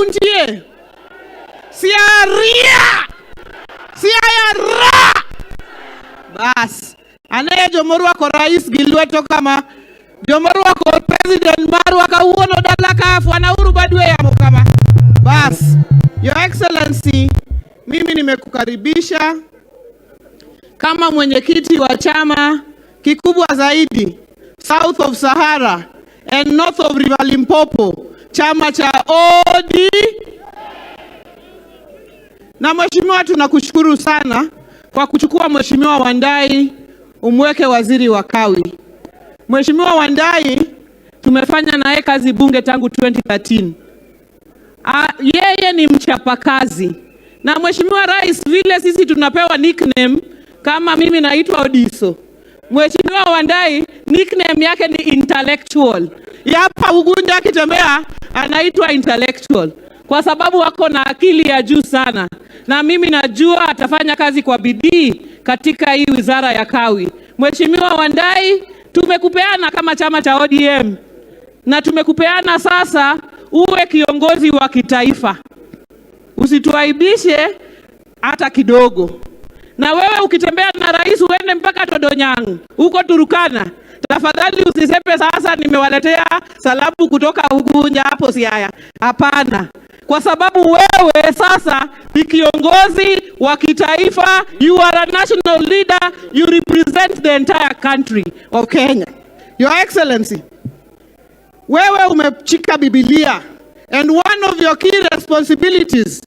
kuntie. Siaria. Siara. Bas. Anaye jomorwa ko rais gilweto kama. Jomorwa ko president marwa ka uono dalaka afwana uru badwe ya mukama. Bas. Your Excellency, mimi nimekukaribisha kama mwenyekiti wa chama kikubwa zaidi South of Sahara and North of River Limpopo, chama cha ODM. Na mheshimiwa, tunakushukuru sana kwa kuchukua mheshimiwa Wandai umweke waziri wa kawi. Mheshimiwa Wandai tumefanya naye kazi bunge tangu 2013. Yeye ni mchapakazi. Na mheshimiwa rais, vile sisi tunapewa nickname kama mimi naitwa Odiso, mheshimiwa Wandai nickname yake ni intellectual. Hapa Ugunda akitembea anaitwa intellectual kwa sababu wako na akili ya juu sana. Na mimi najua atafanya kazi kwa bidii katika hii wizara ya kawi. Mheshimiwa Wandai, tumekupeana kama chama cha ODM na tumekupeana sasa uwe kiongozi wa kitaifa. Usituaibishe hata kidogo. Na wewe ukitembea na rais uende mpaka Todonyang huko Turukana, tafadhali usisepe sasa nimewaletea salamu kutoka Ugunja hapo Siaya. Hapana. Kwa sababu wewe sasa ni kiongozi wa kitaifa, you are a national leader, you represent the entire country of Kenya. Your Excellency, wewe umechika Biblia, and one of your key responsibilities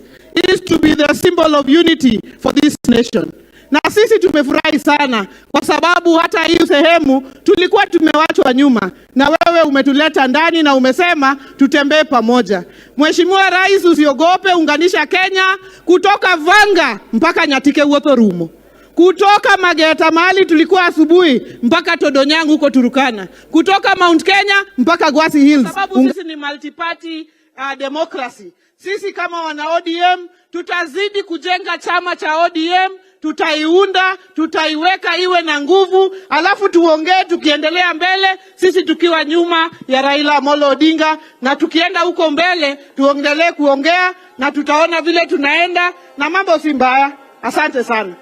is to be the symbol of unity for this nation. Na sisi tumefurahi sana kwa sababu hata hii sehemu tulikuwa tumewachwa nyuma na wewe umetuleta ndani na umesema tutembee pamoja. Mheshimiwa Rais, usiogope, unganisha Kenya kutoka Vanga mpaka Nyatike Wuotho Rumo. Kutoka Mageta mahali tulikuwa asubuhi mpaka Todonyang huko Turukana. Kutoka Mount Kenya mpaka Gwasi Hills. Sababu sisi ni multi-party democracy. Sisi kama wana ODM tutazidi kujenga chama cha ODM, tutaiunda, tutaiweka iwe na nguvu, alafu tuongee tukiendelea mbele, sisi tukiwa nyuma ya Raila Amolo Odinga, na tukienda huko mbele tuendelee kuongea na tutaona vile tunaenda na mambo si mbaya. Asante sana.